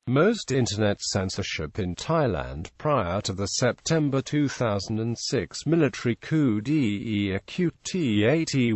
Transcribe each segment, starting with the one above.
Most internet censorship in Thailand prior to the September 2006 military coup d'etat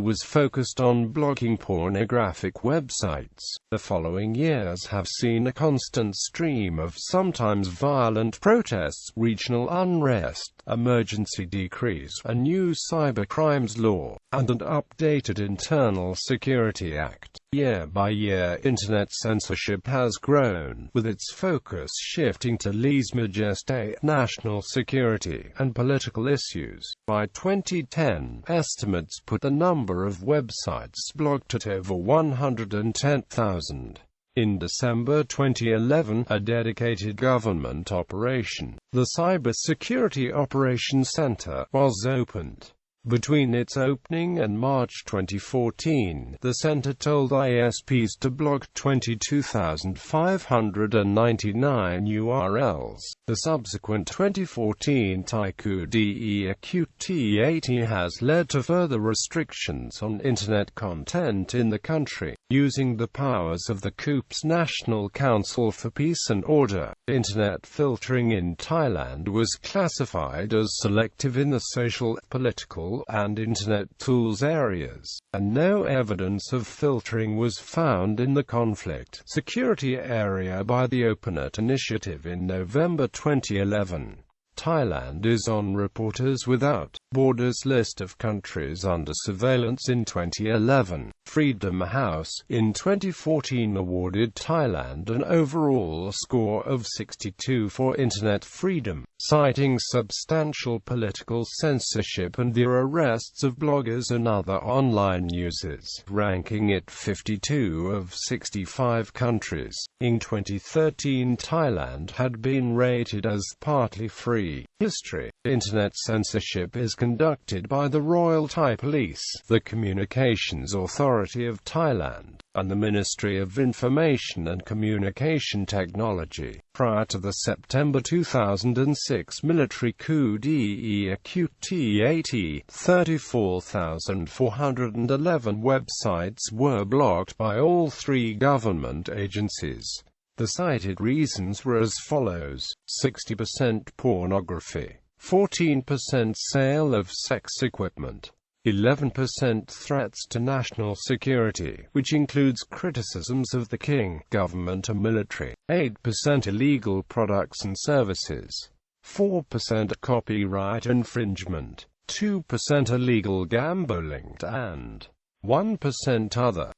was focused on blocking pornographic websites. The following years have seen a constant stream of sometimes violent protests, regional unrest, emergency decrees, a new cybercrimes law, and an updated Internal Security Act. Year by year, internet censorship has grown, with its focus shifting to lèse-majesté, national security, and political issues. By 2010, estimates put the number of websites blocked at over 110,000. In December 2011, a dedicated government operation, the Cybersecurity Operations Center, was opened. Between its opening and March 2014, the center told ISPs to block 22,599 URLs. The subsequent 2014 Thai coup d'etat has led to further restrictions on internet content in the country. Using the powers of the coup's National Council for Peace and Order, internet filtering in Thailand was classified as selective in the social, political, and internet tools areas, and no evidence of filtering was found in the conflict security area by the OpenNet initiative in November 2011. Thailand is on Reporters Without Borders list of countries under surveillance in 2011. Freedom House, in 2014, awarded Thailand an overall score of 62 for internet freedom, citing substantial political censorship and the arrests of bloggers and other online users, ranking it 52 of 65 countries. In 2013, Thailand had been rated as partly free. History. Internet censorship is conducted by the Royal Thai Police, the Communications Authority of Thailand, and the Ministry of Information and Communication Technology. Prior to the September 2006 military coup d'etat, 34,411 websites were blocked by all three government agencies. The cited reasons were as follows: 60% pornography, 14% sale of sex equipment, 11% threats to national security, which includes criticisms of the king, government and military, 8% illegal products and services, 4% copyright infringement, 2% illegal gambling, and 1% other.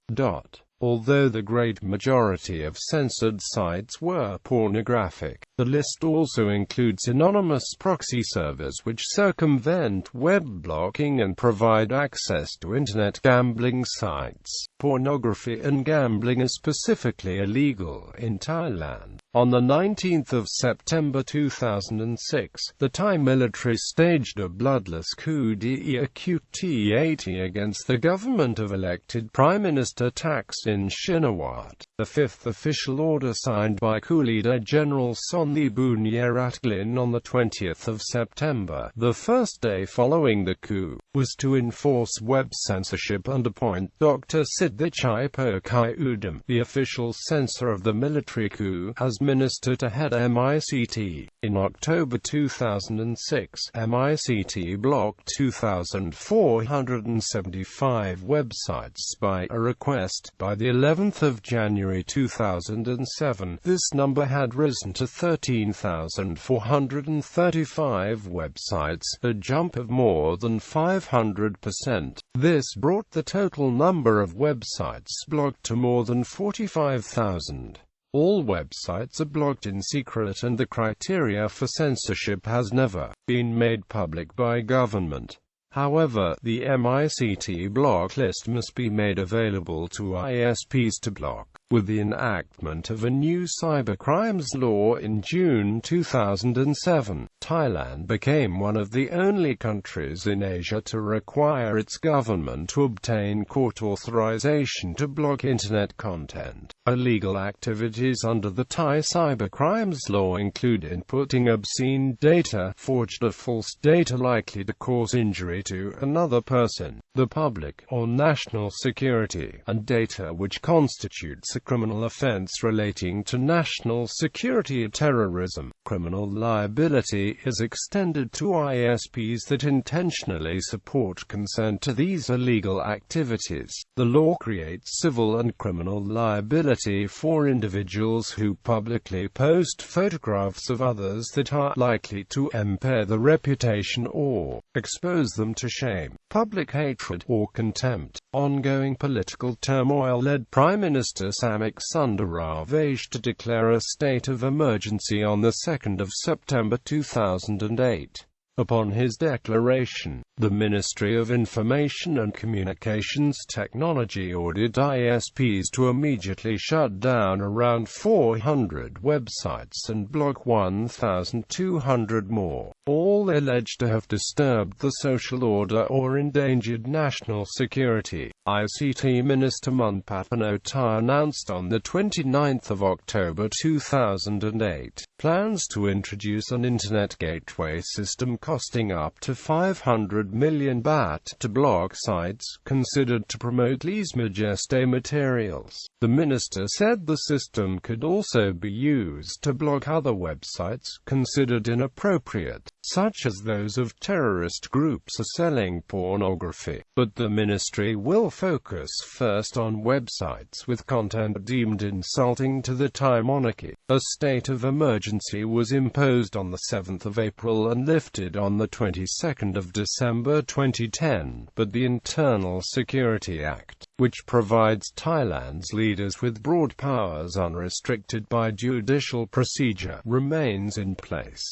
Although the great majority of censored sites were pornographic, the list also includes anonymous proxy servers which circumvent web blocking and provide access to internet gambling sites. Pornography and gambling are specifically illegal in Thailand. On the 19th of September 2006, the Thai military staged a bloodless coup d'etat against the government of elected Prime Minister Thaksin Shinawatra. The fifth official order signed by coup leader General Sonniboon Yeratlin on the 20th of September, the first day following the coup, was to enforce web censorship and appoint Dr. Siddhichai Pokai Udam, the official censor of the military coup, as minister to head MICT. In October 2006, MICT blocked 2,475 websites by a request. By the 11th of January 2007, this number had risen to 13,435 websites, a jump of more than 500%. This brought the total number of websites blocked to more than 45,000. All websites are blocked in secret and the criteria for censorship has never been made public by government. However, the MICT block list must be made available to ISPs to block. With the enactment of a new cybercrimes law in June 2007, Thailand became one of the only countries in Asia to require its government to obtain court authorization to block internet content. Illegal activities under the Thai cybercrimes law include inputting obscene data, forged or false data likely to cause injury to another person, the public, or national security, and data which constitutes a criminal offense relating to national security or terrorism. Criminal liability is extended to ISPs that intentionally support consent to these illegal activities. The law creates civil and criminal liability for individuals who publicly post photographs of others that are likely to impair the reputation or expose them to shame, public hatred, or contempt. Ongoing political turmoil led Prime Minister Samik Sundararajan to declare a state of emergency on the 2nd of September 2008. Upon his declaration, the Ministry of Information and Communications Technology ordered ISPs to immediately shut down around 400 websites and block 1,200 more, all alleged to have disturbed the social order or endangered national security. ICT Minister Munpat Panotai announced on the 29th of October 2008 plans to introduce an internet gateway system costing up to 500 million baht to block sites considered to promote lèse-majesté materials. The minister said the system could also be used to block other websites considered inappropriate, such as those of terrorist groups selling pornography. But the ministry will focus first on websites with content deemed insulting to the Thai monarchy. A state of emergency was imposed on the 7th of April and lifted on the 22nd of December 2010, but the Internal Security Act, which provides Thailand's leaders with broad powers unrestricted by judicial procedure, remains in place.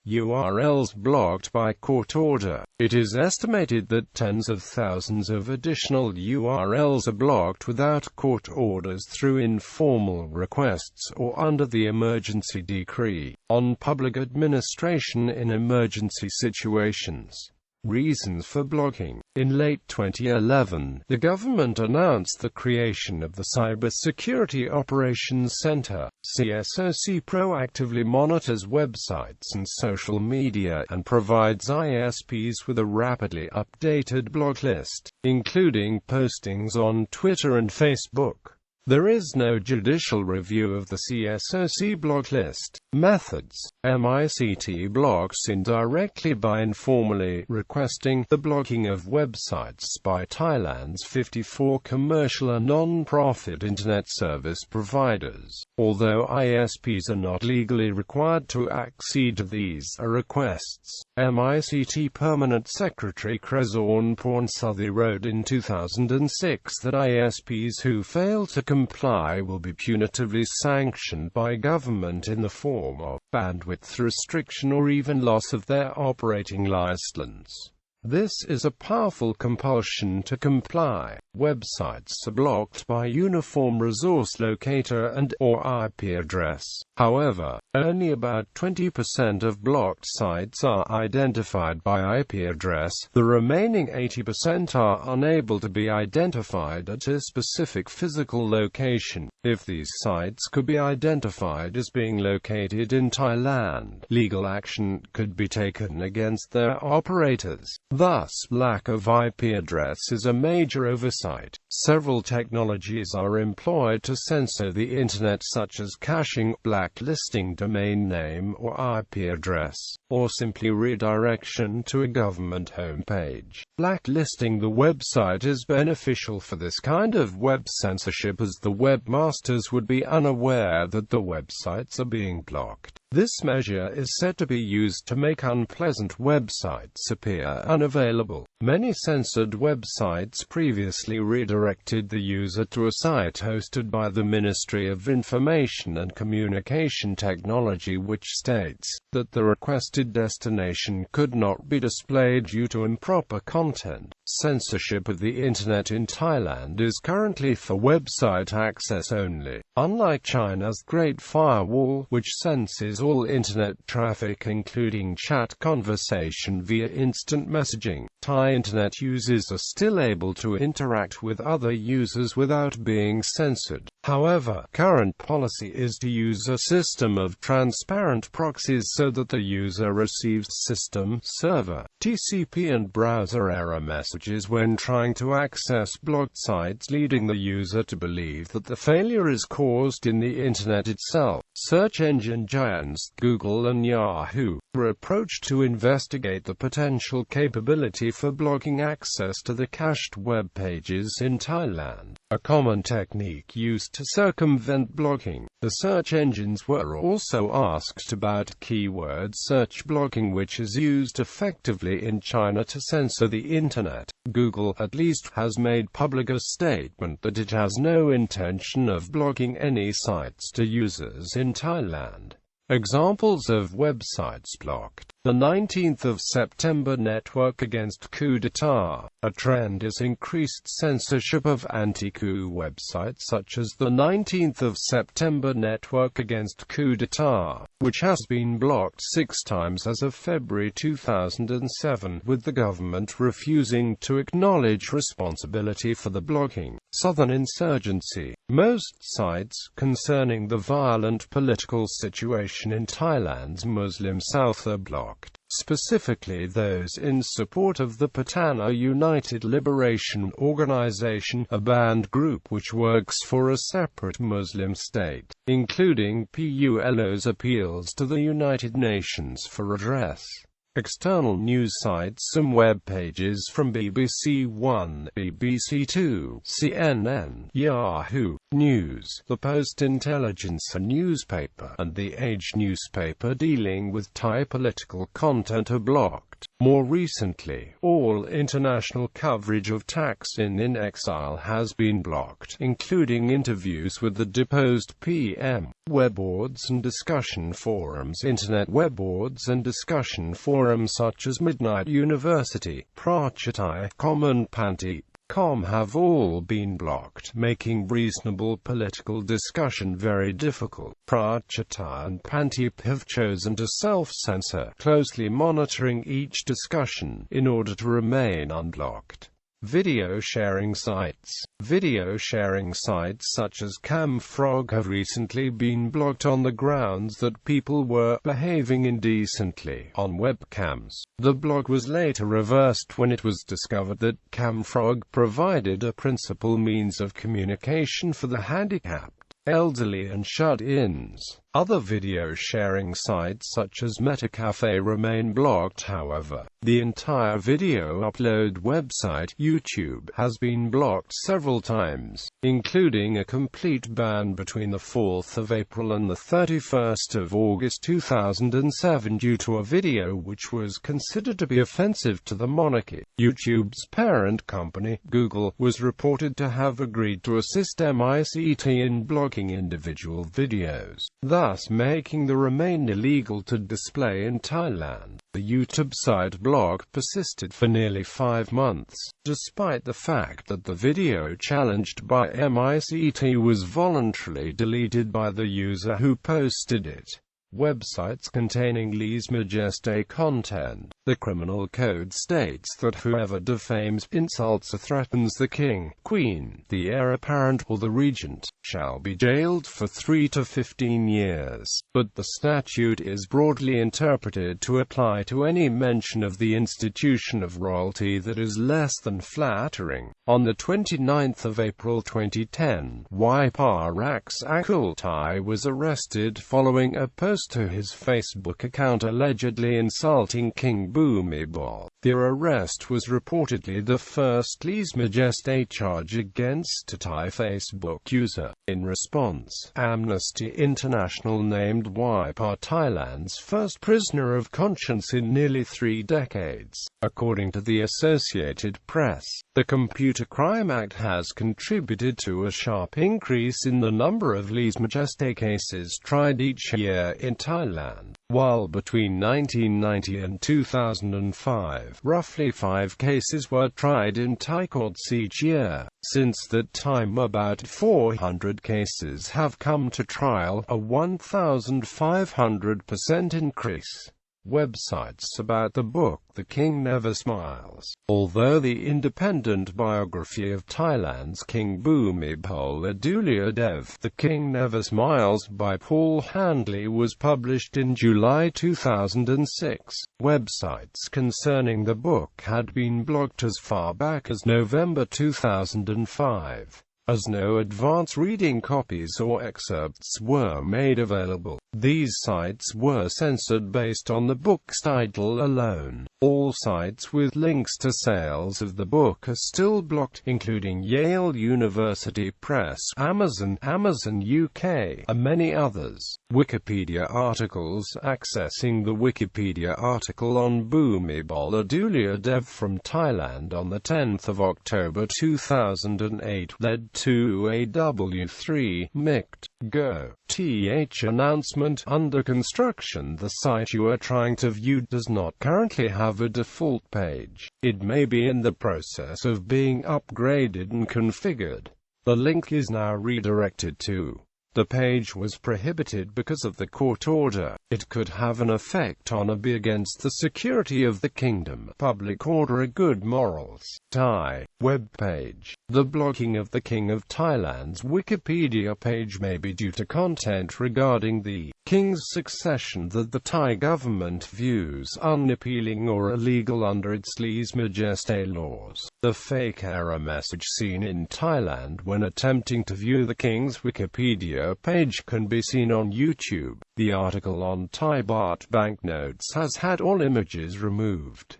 URLs blocked by court order. It is estimated that tens of thousands of additional URLs are blocked without court orders through informal requests or under the emergency decree on public administration in emergency situations. Reasons for blocking. In late 2011, the government announced the creation of the Cybersecurity Operations Center. CSOC proactively monitors websites and social media and provides ISPs with a rapidly updated block list, including postings on Twitter and Facebook. There is no judicial review of the CSOC block list. Methods. MICT blocks indirectly by informally requesting the blocking of websites by Thailand's 54 commercial and non-profit internet service providers. Although ISPs are not legally required to accede to these requests, MICT Permanent Secretary Kresorn Pornsuthi wrote in 2006 that ISPs who fail to comply will be punitively sanctioned by government in the form of bandwidth restriction or even loss of their operating license. This is a powerful compulsion to comply. Websites are blocked by Uniform Resource Locator and/or IP address. However, only about 20% of blocked sites are identified by IP address. The remaining 80% are unable to be identified at a specific physical location. If these sites could be identified as being located in Thailand, legal action could be taken against their operators. Thus, lack of IP address is a major oversight. Several technologies are employed to censor the Internet, such as caching, blacklisting domain name or IP address, or simply redirection to a government homepage. Blacklisting the website is beneficial for this kind of web censorship, as the webmasters would be unaware that the websites are being blocked. This measure is said to be used to make unpleasant websites appear unavailable. Many censored websites previously redirected the user to a site hosted by the Ministry of Information and Communication Technology, which states that the requested destination could not be displayed due to improper content. Censorship of the Internet in Thailand is currently for website access only. Unlike China's Great Firewall, which censors all Internet traffic including chat conversation via instant messaging, Thai Internet users are still able to interact with other users without being censored. However, current policy is to use a system of transparent proxies so that the user receives system, server, TCP and browser error messages when trying to access blocked sites, leading the user to believe that the failure is caused in the Internet itself. Search engine giants Google and Yahoo were approached to investigate the potential capability for blocking access to the cached web pages in Thailand, a common technique used to circumvent blocking. The search engines were also asked about keyword search blocking, which is used effectively in China to censor the Internet. Google, at least, has made public a statement that it has no intention of blocking any sites to users in Thailand. Examples of websites blocked. The 19th of September network against coup d'etat. A trend is increased censorship of anti-coup websites such as the 19th of September network against coup d'etat, which has been blocked 6 times as of February 2007, with the government refusing to acknowledge responsibility for the blocking. Southern insurgency. Most sites concerning the violent political situation in Thailand's Muslim South are blocked, specifically those in support of the Patana United Liberation Organization, a banned group which works for a separate Muslim state, including PULO's appeals to the United Nations for redress. External news sites. Some web pages from BBC One, BBC Two, CNN, Yahoo News, The Post-Intelligencer newspaper, and The Age newspaper dealing with Thai political content are blocked. More recently, all international coverage of Thaksin in exile has been blocked, including interviews with the deposed PM. Webboards and discussion forums. Internet webboards and discussion forums such as Midnight University, Prachatai.com and Panti.com have all been blocked, making reasonable political discussion very difficult. Prachatai and Pantip have chosen to self-censor, closely monitoring each discussion, in order to remain unblocked. Video sharing sites. Video sharing sites such as Camfrog have recently been blocked on the grounds that people were behaving indecently on webcams. The block was later reversed when it was discovered that Camfrog provided a principal means of communication for the handicapped, elderly and shut-ins. Other video sharing sites such as Metacafe remain blocked. However, the entire video upload website, YouTube, has been blocked several times, including a complete ban between the 4th of April and the 31st of August 2007 due to a video which was considered to be offensive to the monarchy. YouTube's parent company, Google, was reported to have agreed to assist MICT in blocking individual videos, thus making the remain illegal to display in Thailand. The YouTube site block persisted for nearly 5 months, despite the fact that the video challenged by MICT was voluntarily deleted by the user who posted it. Websites containing lèse-majesté content. The criminal code states that whoever defames, insults or threatens the king, queen, the heir apparent or the regent, shall be jailed for 3 to 15 years. But the statute is broadly interpreted to apply to any mention of the institution of royalty that is less than flattering. On the 29th of April 2010, Wiparax Akultai was arrested following a post to his Facebook account allegedly insulting King Bhumibol. Their arrest was reportedly the first lèse-majesté charge against a Thai Facebook user. In response, Amnesty International named Wipar Thailand's first prisoner of conscience in nearly 3 decades. According to the Associated Press, the Computer Crime Act has contributed to a sharp increase in the number of lèse-majesté cases tried each year in Thailand. While between 1990 and 2005, roughly 5 cases were tried in Thai courts each year. Since that time, about 400 cases have come to trial, a 1,500% increase. Websites about the book The King Never Smiles. Although the independent biography of Thailand's King Bhumibol Adulyadej, The King Never Smiles by Paul Handley was published in July 2006, websites concerning the book had been blocked as far back as November 2005. As no advance reading copies or excerpts were made available, these sites were censored based on the book's title alone. All sites with links to sales of the book are still blocked, including Yale University Press, Amazon UK, and many others. Wikipedia articles. Accessing the Wikipedia article on Bhumibol Adulyadej from Thailand on 10 October 2008 led to a W3 MICT Go TH announcement: under construction. The site you are trying to view does not currently have a default page. It may be in the process of being upgraded and configured. The link is now redirected to. The page was prohibited because of the court order. It could have an effect on or be against the security of the kingdom, public order or good morals. Thai web page. The blocking of the King of Thailand's Wikipedia page may be due to content regarding the king's succession that the Thai government views unappealing or illegal under its lèse-majesté laws. The fake error message seen in Thailand when attempting to view the king's Wikipedia page can be seen on YouTube. The article on Thai baht banknotes has had all images removed.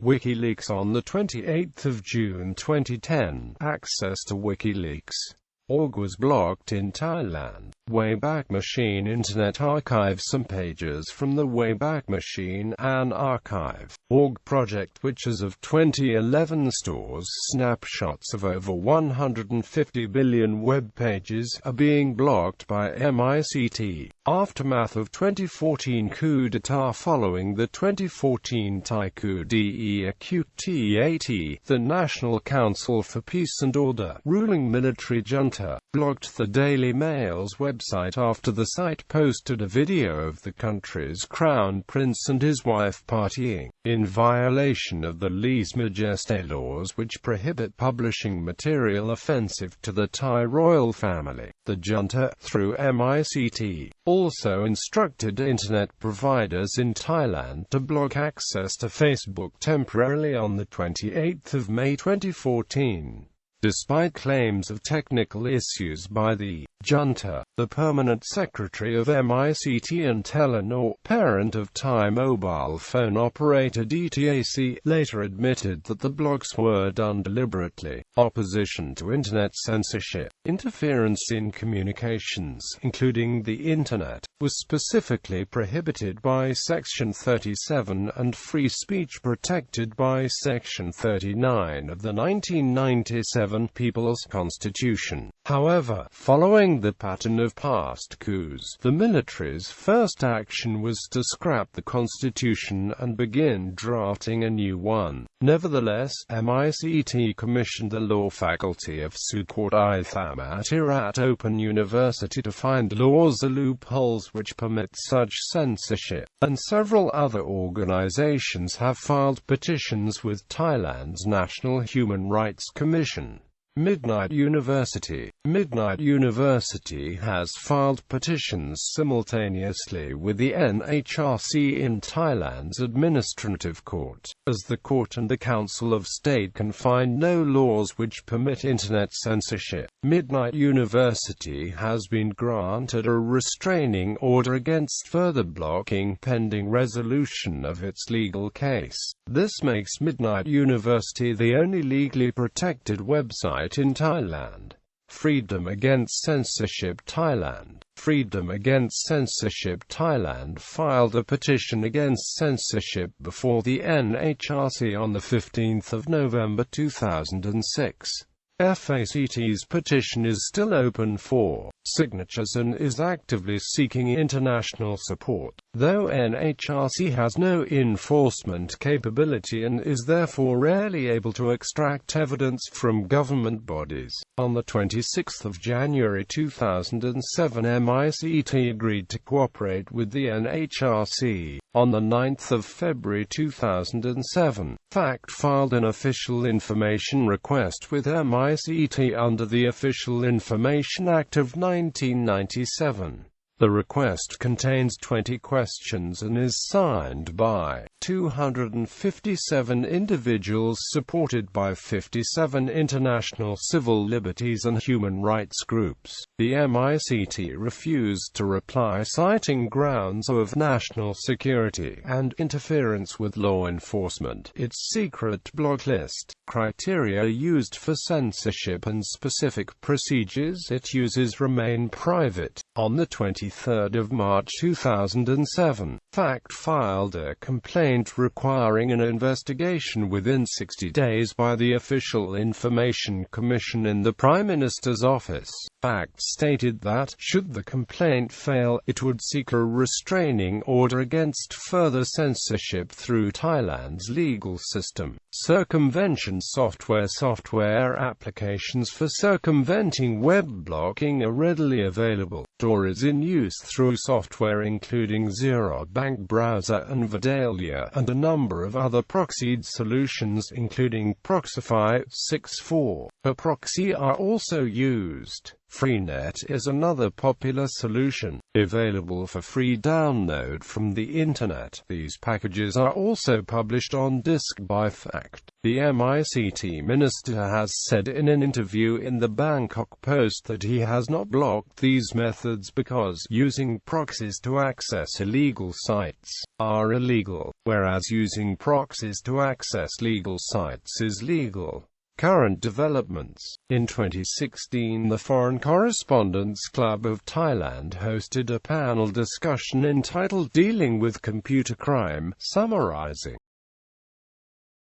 WikiLeaks. On 28 June 2010, access to WikiLeaks.org was blocked in Thailand. Wayback Machine Internet Archive. Some pages from the Wayback Machine, an archive.org project which as of 2011 stores snapshots of over 150 billion web pages, are being blocked by MICT. Aftermath of 2014 coup d'état. Following the 2014 Thai coup d'etat, the National Council for Peace and Order, ruling military junta, blocked the Daily Mail's website after the site posted a video of the country's crown prince and his wife partying, in violation of the lèse-majesté laws which prohibit publishing material offensive to the Thai royal family. The junta, through MICT, also instructed internet providers in Thailand to block access to Facebook temporarily on 28 May 2014. Despite claims of technical issues by the junta, the permanent secretary of MICT and Telenor, parent of Thai mobile phone operator DTAC, later admitted that the blocks were done deliberately. Opposition to internet censorship. Interference in communications, including the internet, was specifically prohibited by Section 37 and free speech protected by Section 39 of the 1997 People's Constitution. However, following the pattern of past coups, the military's first action was to scrap the constitution and begin drafting a new one. Nevertheless, MICT commissioned the law faculty of Sukhothai at Open University to find laws or loopholes which permit such censorship, and several other organizations have filed petitions with Thailand's National Human Rights Commission. Midnight University. Midnight University has filed petitions simultaneously with the NHRC in Thailand's administrative court, as the court and the Council of State can find no laws which permit internet censorship. Midnight University has been granted a restraining order against further blocking pending resolution of its legal case. This makes Midnight University the only legally protected website in Thailand. Freedom Against Censorship Thailand. Freedom Against Censorship Thailand filed a petition against censorship before the NHRC on 15 November 2006. FACT's petition is still open for signatures and is actively seeking international support, though NHRC has no enforcement capability and is therefore rarely able to extract evidence from government bodies. On 26 January 2007, MICT agreed to cooperate with the NHRC On the 9th of February 2007, FACT filed an official information request with MICT under the Official Information Act of 1997. The request contains 20 questions and is signed by 257 individuals supported by 57 international civil liberties and human rights groups. The MICT refused to reply, citing grounds of national security and interference with law enforcement. Its secret blacklist, criteria used for censorship and specific procedures it uses remain private. On the 23rd of March 2007, FACT filed a complaint requiring an investigation within 60 days by the Official Information Commission in the Prime Minister's office. FACT stated that, should the complaint fail, it would seek a restraining order against further censorship through Thailand's legal system. Circumvention software applications for circumventing web blocking are readily available. Tor is in use through software including Zero Bank Browser and Vidalia, and a number of other proxied solutions including Proxify 6.4. Per proxy are also used. Freenet is another popular solution, available for free download from the Internet. These packages are also published on disk by FACT. The MICT minister has said in an interview in the Bangkok Post that he has not blocked these methods because using proxies to access illegal sites are illegal, whereas using proxies to access legal sites is legal. Current developments. In 2016, the Foreign Correspondents Club of Thailand hosted a panel discussion entitled Dealing with Computer Crime, summarizing